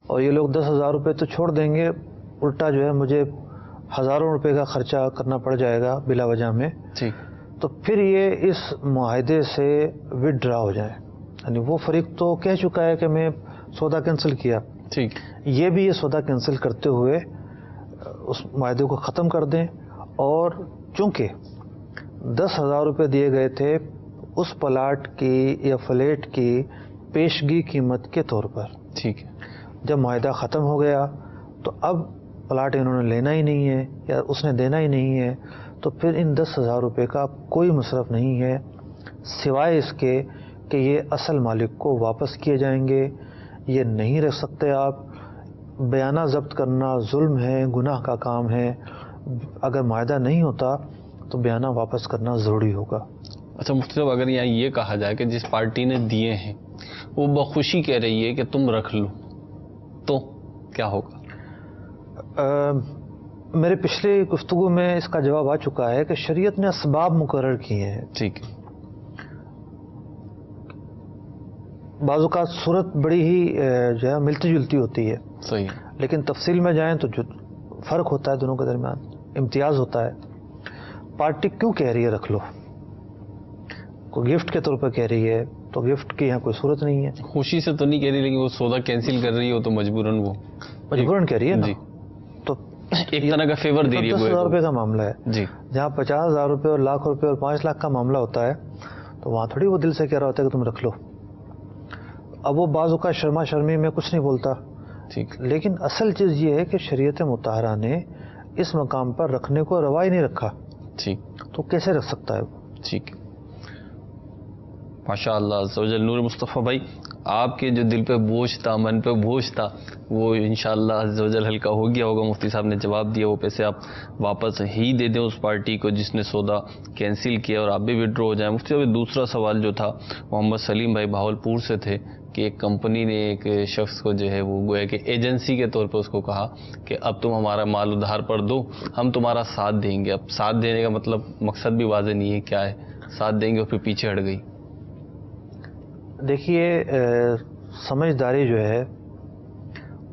اور یہ لوگ 10,000 روپے تو چھوڑ دیں گے، الٹا جو ہے مجھے ہزاروں روپے کا خرچہ کرنا پڑ جائے گا بلا وجہ میں. ٹھیک. تو پھر یہ اس معاہدے سے وڈرا ہو جائے. یعنی وہ فریق تو کہہ چکا ہے کہ میں سودا کینسل کیا. ٹھیک. یہ بھی یہ سودا کینسل کرتے ہوئے اس معاہدے کو ختم کر دیں. اور چونکہ 10,000 روپے دیے گئے تھے اس پلاٹ کی یا فلیٹ کی پیشگی قیمت کے طور پر. ٹھیک ہے. جب معاہدہ ختم ہو گیا تو اب پلاٹ انہوں نے لینا ہی نہیں ہے یا اس نے دینا ہی نہیں ہے، تو پھر ان 10,000 روپے کا کوئی مصرف نہیں ہے سوائے اس کے کہ یہ اصل مالک کو واپس کیے جائیں گے. یہ نہیں رکھ سکتے آپ. بیانہ ضبط کرنا ظلم ہے، گناہ کا کام ہے. اگر معاہدہ نہیں ہوتا تو بیانہ واپس کرنا ضروری ہوگا. اچھا مفتی صاحب، اگر یہاں یہ کہا جائے کہ جس پارٹی نے دیے ہیں وہ بخوشی کہہ رہی ہے کہ تم رکھ لو، تو کیا ہوگا؟ میرے پچھلے گفتگو میں اس کا جواب آ چکا ہے کہ شریعت نے اسباب مقرر کیے ہیں. ٹھیک. بعض اوقات صورت بڑی ہی جو ہے ملتی جلتی ہوتی ہے. صحیح. لیکن تفصیل میں جائیں تو جو فرق ہوتا ہے دونوں کے درمیان، امتیاز ہوتا ہے. پارٹی کیوں کہہ رہی ہے رکھ لو؟ کوئی گفٹ کے طور پر کہہ رہی ہے تو گفٹ کی یہاں کوئی صورت نہیں ہے. خوشی سے تو نہیں کہہ رہی, لیکن وہ سودا کینسل کر رہی ہو تو مجبوراً کہہ رہی ہے نا. جی, تو ایک طرح کا فیور دے رہی ہے. 10,000 روپے کا معاملہ ہے جی, جہاں 50,000 روپے اور لاکھ روپے اور 5 لاکھ کا معاملہ ہوتا ہے تو وہاں تھوڑی وہ دل سے کہہ رہا ہوتا ہے کہ تم رکھ لو. اب وہ بعض اوقات شرما شرمی میں کچھ نہیں بولتا, ٹھیک, لیکن اصل چیز یہ ہے کہ شریعت مطہرہ نے اس مقام پر رکھنے کو روا ہی نہیں رکھا. ٹھیک, تو کیسے رکھ سکتا ہے؟ ٹھیک, ماشاء اللہ عز و جل. نور مصطفیٰ بھائی, آپ کے جو دل پہ بوجھ تھا, من پہ بوجھ تھا, وہ انشاءاللہ عز و جل ہلکا ہو گیا ہوگا. مفتی صاحب نے جواب دیا, وہ پیسے آپ واپس ہی دے دیں اس پارٹی کو جس نے سودا کینسل کیا, اور آپ بھی وڈرو ہو جائیں. مفتی صاحب دوسرا سوال جو تھا محمد سلیم بھائی بھاولپور سے تھے کہ ایک کمپنی نے ایک شخص کو جو ہے وہ گویا کہ ایجنسی کے طور پہ اس کو کہا کہ اب تم ہمارا مال ادھار پر دو, ہم تمہارا ساتھ دیں گے. اب ساتھ دینے کا مطلب مقصد بھی واضح نہیں ہے کیا ہے, ساتھ دیں گے اور پھر پیچھے ہٹ گئی. دیکھیے, سمجھداری جو ہے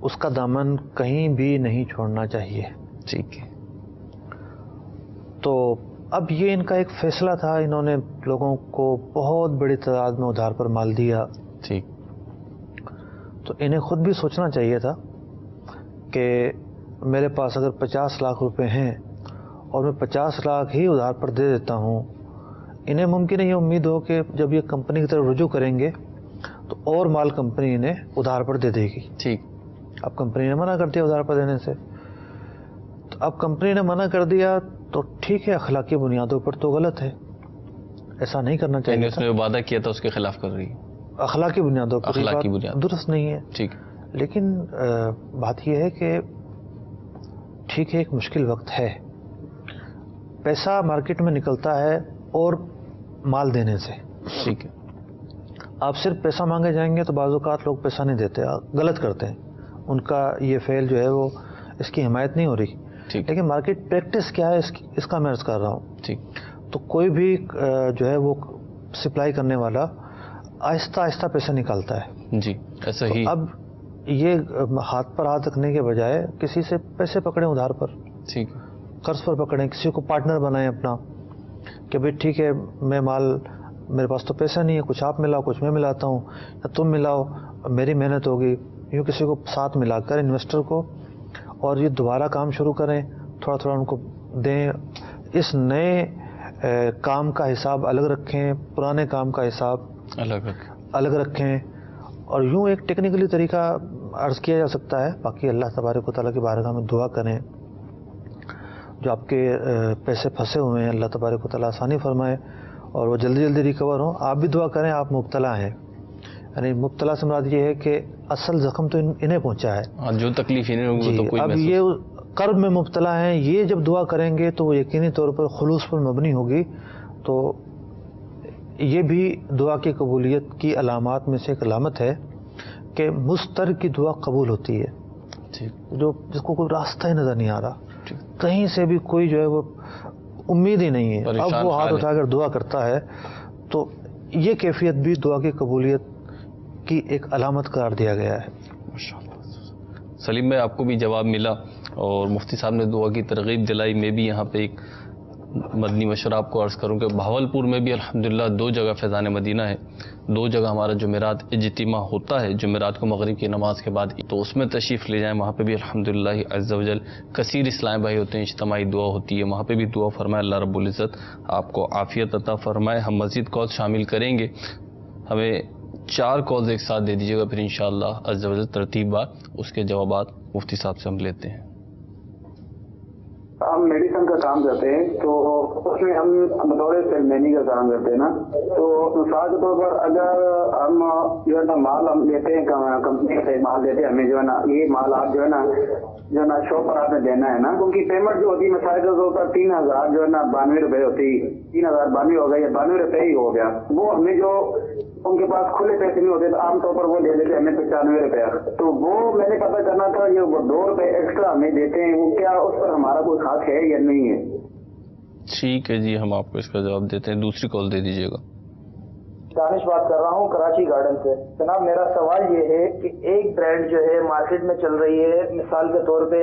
اس کا دامن کہیں بھی نہیں چھوڑنا چاہیے. ٹھیک ہے, تو اب یہ ان کا ایک فیصلہ تھا, انہوں نے لوگوں کو بہت بڑی تعداد میں ادھار پر مال دیا. ٹھیک, تو انہیں خود بھی سوچنا چاہیے تھا کہ میرے پاس اگر 50 لاکھ روپے ہیں اور میں 50 لاکھ ہی ادھار پر دے دیتا ہوں, انہیں ممکن ہے یہ امید ہو کہ جب یہ کمپنی کی طرف رجوع کریں گے تو اور مال کمپنی انہیں ادھار پر دے دے گی. ٹھیک, اب کمپنی نے منع کر دیا ادھار پر دینے سے, تو اب کمپنی نے منع کر دیا تو ٹھیک ہے, اخلاقی بنیادوں پر تو غلط ہے, ایسا نہیں کرنا چاہیے. اس نے وعدہ کیا تھا اس کے خلاف کر رہی ہے, اخلاقی بنیادوں پر اخلاقی بنیاد درست نہیں ہے. ٹھیک, لیکن بات یہ ہے کہ ٹھیک ہے ایک مشکل وقت ہے, پیسہ مارکیٹ میں نکلتا ہے اور مال دینے سے. ٹھیک ہے, آپ صرف پیسہ مانگے جائیں گے تو بعض اوقات لوگ پیسہ نہیں دیتے, غلط کرتے ہیں, ان کا یہ فعل جو ہے وہ اس کی حمایت نہیں ہو رہی. لیکن مارکیٹ پریکٹس کیا ہے اس کا میں عرض کر رہا ہوں. ٹھیک, تو کوئی بھی جو ہے وہ سپلائی کرنے والا آہستہ آہستہ پیسہ نکالتا ہے. جی, ایسا ہی. اب یہ ہاتھ پر ہاتھ رکھنے کے بجائے کسی سے پیسے پکڑیں ادھار پر. ٹھیک, قرض پر پکڑیں, کسی کو پارٹنر بنائیں اپنا کہ بھئی ٹھیک ہے میں مال, میرے پاس تو پیسہ نہیں ہے, کچھ آپ ملاؤ کچھ میں ملاتا ہوں, یا تم ملاؤ میری محنت ہوگی. یوں کسی کو ساتھ ملا کر انویسٹر کو, اور یہ دوبارہ کام شروع کریں, تھوڑا تھوڑا ان کو دیں. اس نئے کام کا حساب الگ رکھیں, پرانے کام کا حساب الگ رکھیں, اور یوں ایک ٹیکنیکلی طریقہ عرض کیا جا سکتا ہے. باقی اللہ تبارک و تعالیٰ کی بارگاہ میں دعا کریں, جو آپ کے پیسے پھنسے ہوئے ہیں اللہ تبارک و تعالیٰ آسانی فرمائے اور وہ جلدی جلدی ریکور ہوں. آپ بھی دعا کریں, آپ مبتلا ہیں, یعنی مبتلا سے مراد یہ ہے کہ اصل زخم تو انہیں پہنچا ہے, جو تکلیف انہیں ہوگی تو کوئی اب یہ قرب میں مبتلا ہیں, یہ جب دعا کریں گے تو وہ یقینی طور پر خلوص پر مبنی ہوگی. تو یہ بھی دعا کی قبولیت کی علامات میں سے ایک علامت ہے کہ مضطر کی دعا قبول ہوتی ہے, جس کو کوئی راستہ ہی نظر نہیں آ رہا, کہیں سے بھی کوئی جو ہے وہ امید ہی نہیں ہے, اب وہ ہاتھ اٹھا کر دعا کرتا ہے. تو یہ کیفیت بھی دعا کی قبولیت کی ایک علامت قرار دیا گیا ہے. سلیم بھائی, آپ کو بھی جواب ملا اور مفتی صاحب نے دعا کی ترغیب دلائی. میں بھی یہاں پہ ایک مدنی مشورہ آپ کو عرض کروں کہ بھاولپور میں بھی الحمدللہ 2 جگہ فیضان مدینہ ہے, 2 جگہ ہمارا جمعرات اجتماع ہوتا ہے, جمعرات کو مغرب کی نماز کے بعد, تو اس میں تشریف لے جائیں. وہاں پہ بھی الحمدللہ عز و جل کثیر اسلام بھائی ہوتے ہیں, اجتماعی دعا ہوتی ہے, وہاں پہ بھی دعا فرمائے اللہ رب العزت آپ کو عافیت عطا فرمائے. ہم مزید کال شامل کریں گے, ہمیں 4 کالز ایک ساتھ دے دیجیے گا, پھر انشاءاللہ عز و جل ترتیب بار اس کے جوابات مفتی صاحب سے ہم لیتے ہیں. ہم میڈیسن کا کام کرتے ہیں, تو اس میں ہم بطور سیلمینی کا کام کرتے ہیں نا, تو مثال کے طور پر اگر ہم جو ہے نا مال ہم لیتے ہیں کمپنی سے مال لیتے ہیں, ہمیں جو ہے نا یہ مال آپ جو ہے نا شاپ پر آپ نے دینا ہے نا, ان کی پیمنٹ جو ہوتی ہے مثال کے طور پر 3,000 جو ہے نا 92 روپے ہوتی, 3,092 ہو گیا یا 92 روپے ہی ہو گیا. وہ ہمیں جو ان کے پاس کھلے پیسے نہیں ہوتے تو عام طور پر وہ لے لیتے ہمیں 95 روپے, تو وہ میں نے پتہ کرنا تھا یہ 2 روپے ایکسٹرا ہمیں دیتے ہیں, وہ کیا اس پر ہمارا کوئی خاص ہے یا نہیں ہے؟ ٹھیک ہے جی, ہم آپ کو اس کا جواب دیتے ہیں. دوسری کال دے دیجیے گا. دانش بات کر رہا ہوں کراچی گارڈن سے. جناب میرا سوال یہ ہے کہ ایک برانڈ جو ہے مارکیٹ میں چل رہی ہے, مثال کے طور پہ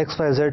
XYZ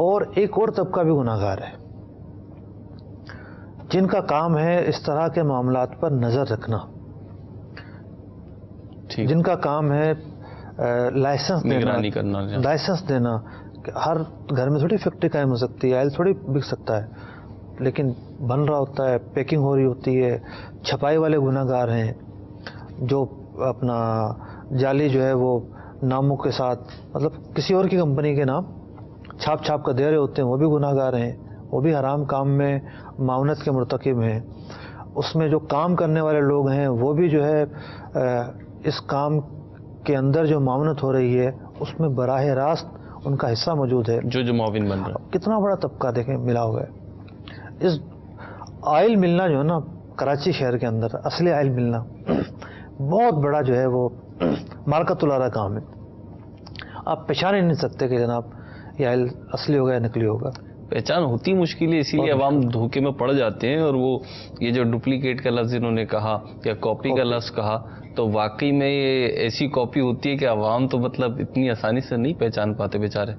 اور ایک اور طبقہ بھی گناہگار ہے جن کا کام ہے اس طرح کے معاملات پر نظر رکھنا، جن کا کام ہے لائسنس دینا، لائسنس دینا کہ ہر گھر میں تھوڑی فیکٹری قائم ہو سکتی ہے، آئل تھوڑی بک سکتا ہے، لیکن بن رہا ہوتا ہے، پیکنگ ہو رہی ہوتی ہے۔ چھپائی والے گناہگار ہیں جو اپنا جعلی جو ہے وہ ناموں کے ساتھ، مطلب کسی اور کی کمپنی کے نام چھاپ چھاپ کر دے رہے ہوتے ہیں، وہ بھی گناہگار ہیں، وہ بھی حرام کام میں معاونت کے مرتکب ہیں۔ اس میں جو کام کرنے والے لوگ ہیں وہ بھی جو ہے اس کام کے اندر جو معاونت ہو رہی ہے اس میں براہ راست ان کا حصہ موجود ہے، جو معاون بن رہا ہے۔ کتنا بڑا طبقہ دیکھیں ملا ہوا ہے۔ اس آئل ملنا جو ہے نا کراچی شہر کے اندر، اصلی آئل ملنا بہت بڑا جو ہے وہ مارکت الارا کام ہے۔ آپ پہچان ہی نہیں سکتے کہ جناب یہ آئل اصلی ہوگا یا نکلی ہوگا۔ پہچان ہوتی مشکل ہے، اسی لیے عوام دھوکے میں پڑ جاتے ہیں۔ اور وہ یہ جو ڈپلیکیٹ کا لفظ انہوں نے کہا یا کاپی کا لفظ کہا، تو واقعی میں یہ ایسی کاپی ہوتی ہے کہ عوام تو مطلب اتنی آسانی سے نہیں پہچان پاتے بیچارے۔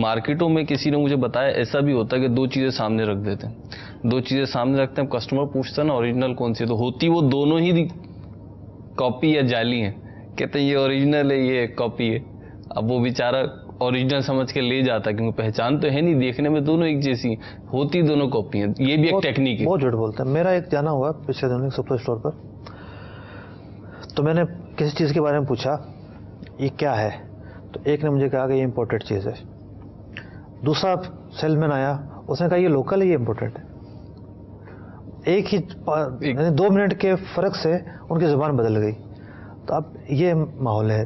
مارکیٹوں میں کسی نے مجھے بتایا ایسا بھی ہوتا ہے کہ دو چیزیں سامنے رکھ دیتے ہیں، دو چیزیں سامنے رکھتے ہیں، کسٹمر پوچھتا ہے نا اوریجنل کون سی، تو ہوتی وہ دونوں ہی کاپی یا جعلی ہیں، کہتے ہیں یہ اوریجنل ہے یہ کاپی ہے۔ اب وہ بیچارہ اوریجنل سمجھ کے لے جاتا ہے کیونکہ پہچان تو ہے نہیں، دیکھنے میں دونوں ایک جیسی ہوتی، دونوں کاپی ہیں۔ یہ بھی ایک ٹیکنیک ہے۔ بہت جھوٹ بولتا ہے۔ میرا ایک جانا ہوا پچھلے دنوں ایک سپر اسٹور پر، تو میں نے کسی چیز کے بارے میں پوچھا یہ کیا ہے، تو ایک نے مجھے کہا کہ یہ امپورٹڈ چیز ہے، دوسرا سیل مین آیا اس نے کہا یہ لوکل ہے یہ امپورٹڈ ہے۔ ایک ہی 2 منٹ کے فرق سے ان کی زبان بدل گئی۔ تو اب یہ ماحول ہے،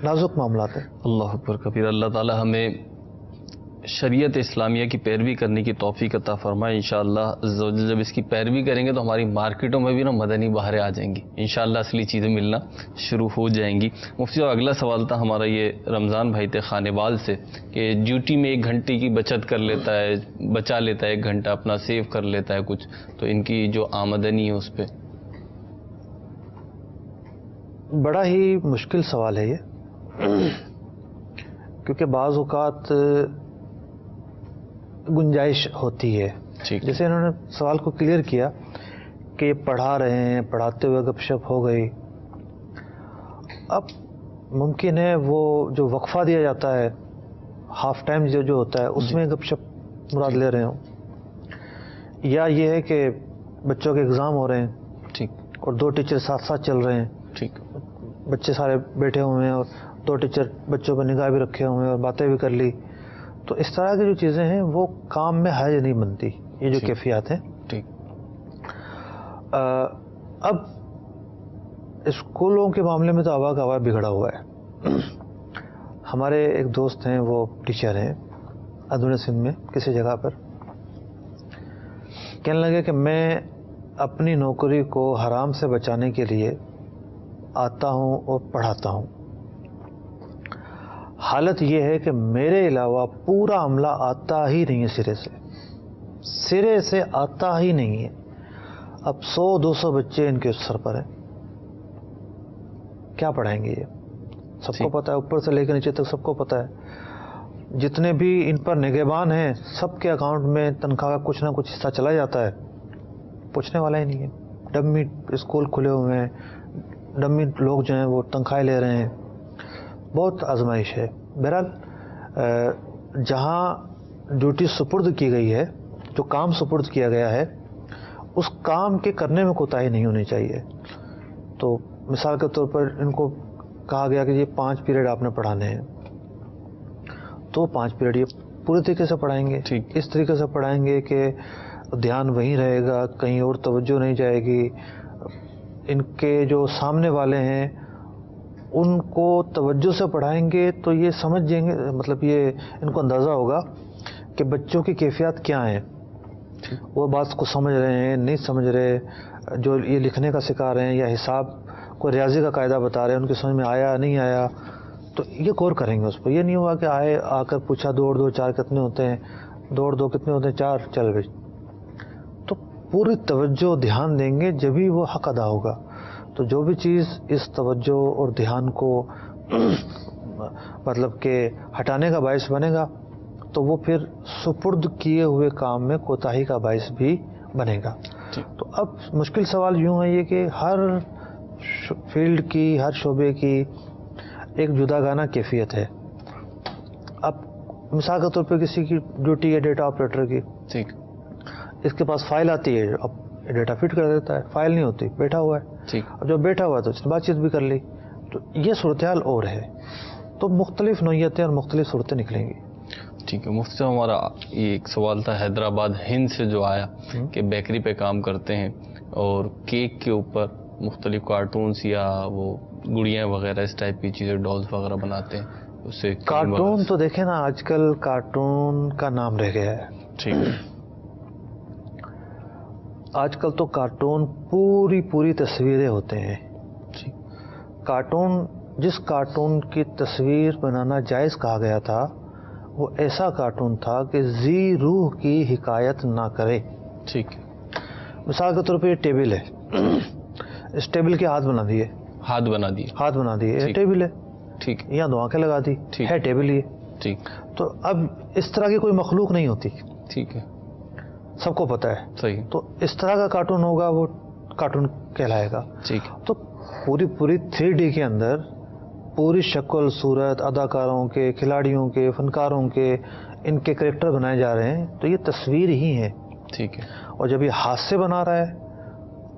نازک معاملات ہیں۔ اللہ اکبر کبیر۔ اللہ تعالی ہمیں شریعت اسلامیہ کی پیروی کرنے کی توفیق عطا فرمائے انشاءاللہ۔ جب اس کی پیروی کریں گے تو ہماری مارکیٹوں میں بھی نا مدنی بہاریں آ جائیں گی انشاءاللہ، اصلی چیزیں ملنا شروع ہو جائیں گی۔ مفتی صاحب اگلا سوال تھا ہمارا یہ رمضان بھائی تھے خانوال سے کہ ڈیوٹی میں 1 گھنٹے کی بچت کر لیتا ہے، بچا لیتا ہے 1 گھنٹہ اپنا سیو کر لیتا ہے کچھ، تو ان کی جو آمدنی ہے اس پہ؟ بڑا ہی مشکل سوال ہے یہ، کیونکہ بعض اوقات گنجائش ہوتی ہے۔ جیسے انہوں نے سوال کو کلیئر کیا کہ یہ پڑھا رہے ہیں، پڑھاتے ہوئے گپ شپ ہو گئی، اب ممکن ہے وہ جو وقفہ دیا جاتا ہے ہاف ٹائم جو ہوتا ہے اس میں گپ شپ مراد لے رہے ہوں، یا یہ ہے کہ بچوں کے اگزام ہو رہے ہیں ٹھیک، اور 2 ٹیچر ساتھ ساتھ چل رہے ہیں ٹھیک، بچے سارے بیٹھے ہوئے ہیں اور 2 ٹیچر بچوں پر نگاہ بھی رکھے ہوئے ہیں اور باتیں بھی کر لی، تو اس طرح کی جو چیزیں ہیں وہ کام میں حرج نہیں بنتی، یہ جو کیفیات ہیں ٹھیک۔ اب اسکولوں کے معاملے میں تو آوا کا آوا بگڑا ہوا ہے۔ ہمارے ایک دوست ہیں وہ ٹیچر ہیں ادھورے سندھ میں کسی جگہ پر، کہنے لگے کہ میں اپنی نوکری کو حرام سے بچانے کے لیے آتا ہوں اور پڑھاتا ہوں، حالت یہ ہے کہ میرے علاوہ پورا عملہ آتا ہی نہیں ہے، سرے سے آتا ہی نہیں ہے۔ اب 100-200 بچے ان کے سر پر ہیں، کیا پڑھائیں گے یہ؟ سب کو پتہ ہے، اوپر سے لے کے نیچے تک سب کو پتہ ہے، جتنے بھی ان پر نگہبان ہیں سب کے اکاؤنٹ میں تنخواہ کا کچھ نہ کچھ حصہ چلا جاتا ہے، پوچھنے والا ہی نہیں ہے۔ ڈمی اسکول کھلے ہوئے ہیں، ڈمی لوگ جو ہیں وہ تنخواہیں لے رہے ہیں، بہت آزمائش ہے۔ بہرحال جہاں ڈیوٹی سپرد کی گئی ہے، جو کام سپرد کیا گیا ہے، اس کام کے کرنے میں کوتاہی نہیں ہونی چاہیے۔ تو مثال کے طور پر ان کو کہا گیا کہ یہ 5 پیریڈ آپ نے پڑھانے ہیں، تو 5 پیریڈ یہ پورے طریقے سے پڑھائیں گے، اس طریقے سے پڑھائیں گے کہ دھیان وہیں رہے گا، کہیں اور توجہ نہیں جائے گی۔ ان کے جو سامنے والے ہیں ان کو توجہ سے پڑھائیں گے تو یہ سمجھ جائیں گے، مطلب یہ ان کو اندازہ ہوگا کہ بچوں کی کیفیات کیا ہیں، وہ بات کو سمجھ رہے ہیں نہیں سمجھ رہے، جو یہ لکھنے کا سکھا رہے ہیں یا حساب کو ریاضی کا قاعدہ بتا رہے ہیں ان کی سمجھ میں آیا نہیں آیا، تو یہ غور کریں گے اس پہ۔ یہ نہیں ہوا کہ آئے آ کر پوچھا 2 اور 2 4 کتنے ہوتے ہیں، 2 اور 2 کتنے ہوتے ہیں 4 چل بھائی، تو پوری توجہ دھیان دیں گے جبھی وہ حق ادا ہوگا۔ تو جو بھی چیز اس توجہ اور دھیان کو مطلب کہ ہٹانے کا باعث بنے گا تو وہ پھر سپرد کیے ہوئے کام میں کوتاہی کا باعث بھی بنے گا. تو اب مشکل سوال یوں ہے یہ کہ ہر فیلڈ کی، ہر شعبے کی ایک جداگانہ کیفیت ہے. اب مثال کے طور پہ کسی کی ڈیوٹی ہے ڈیٹا آپریٹر کی، ٹھیک، اس کے پاس فائل آتی ہے، اب ڈیٹا فٹ کر دیتا ہے، فائل نہیں ہوتی، بیٹھا ہوا ہے. ٹھیک، اب جب بیٹھا ہوا ہے تو اس نے بات چیت بھی کر لی. تو یہ صورتحال اور ہے. تو مختلف نوعیتیں اور مختلف صورتیں نکلیں گی. ٹھیک ہے مفتی صاحب، ہمارا یہ ایک سوال تھا حیدرآباد ہند سے جو آیا کہ بیکری پہ کام کرتے ہیں اور کیک کے اوپر مختلف کارٹونز یا وہ گڑیاں وغیرہ اس ٹائپ کی چیزیں، ڈالز وغیرہ بناتے ہیں. اس سے کارٹون تو دیکھیں نا، آج کل کارٹون کا نام رہ گیا ہے. ٹھیک، آج کل تو کارٹون پوری تصویریں ہوتے ہیں. کارٹون، جس کارٹون کی تصویر بنانا جائز کہا گیا تھا وہ ایسا کارٹون تھا کہ ذی روح کی حکایت نہ کرے. ٹھیک، مثال کے طور پہ یہ ٹیبل ہے، اس ٹیبل کے ہاتھ بنا دیے، یہ ٹیبل ہے. ٹھیک، یہاں دو آنکھیں لگا دی، ہے ٹیبل یہ. ٹھیک، تو اب اس طرح کی کوئی مخلوق نہیں ہوتی. ٹھیک ہے، سب کو پتہ ہے. صحیح. تو اس طرح کا کارٹون ہوگا وہ کارٹون کہلائے گا. ٹھیک. تو پوری 3D کے اندر پوری شکل صورت، اداکاروں کے، کھلاڑیوں کے، فنکاروں کے، ان کے کریکٹر بنائے جا رہے ہیں، تو یہ تصویر ہی ہے. ٹھیک ہے. اور جب یہ ہاتھ سے بنا رہا ہے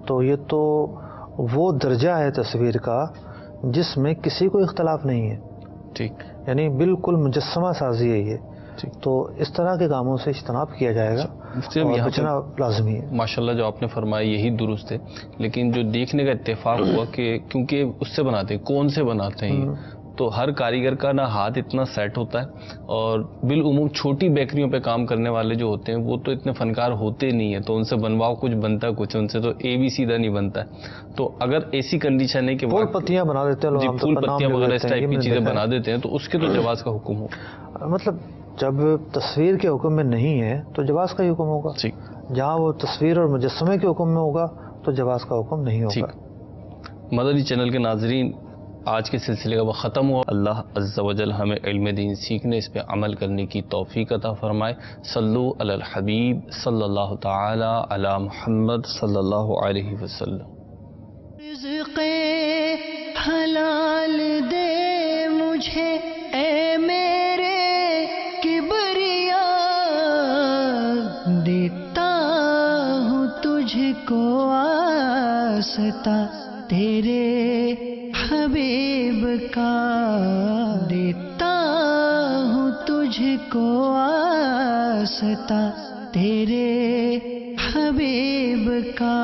تو یہ تو وہ درجہ ہے تصویر کا جس میں کسی کو اختلاف نہیں ہے. ٹھیک، یعنی بالکل مجسمہ سازی ہے یہ. تو اس طرح کے کاموں سے اجتناب کیا جائے گا اور بچنا لازمی ہے. ماشاءاللہ جو آپ نے فرمایا یہی درست ہے، لیکن جو دیکھنے کا اتفاق ہوا کہ کیونکہ اس سے بناتے ہیں، کون سے بناتے ہیں، تو ہر کاریگر کا نا ہاتھ اتنا سیٹ ہوتا ہے، اور بالعموم چھوٹی بیکریوں پہ کام کرنے والے جو ہوتے ہیں وہ تو اتنے فنکار ہوتے نہیں ہیں، تو ان سے بنواؤ کچھ بنتا ہے کچھ، ان سے تو اے بھی سیدھا نہیں بنتا ہے. تو اگر ایسی کنڈیشن ہے کہ پھول پتیاں بنا دیتے ہیں، پھول پتیاں وغیرہ اس ٹائپ کی چیزیں بنا دیتے ہیں، تو اس کے تو جواز کا حکم ہو. مطلب جب تصویر کے حکم میں نہیں ہے تو جواز کا ہی حکم ہوگا. جہاں وہ تصویر اور مجسمے کے حکم میں ہوگا تو جواز کا حکم نہیں ہوگا. مدنی چینل کے ناظرین، آج کے سلسلے کا وہ ختم ہوا. اللہ عز و جل ہمیں علم دین سیکھنے، اس پہ عمل کرنے کی توفیق عطا فرمائے. صلو علی الحبیب صلی اللہ تعالی علی محمد صلی اللہ علیہ وسلم. رزق حلال دے مجھے اے میرے کبریا، دیتا ہوں تجھ کو واسطہ تیرے حبیب کا، دیتا ہوں تجھ کو واسطہ تیرے حبیب کا.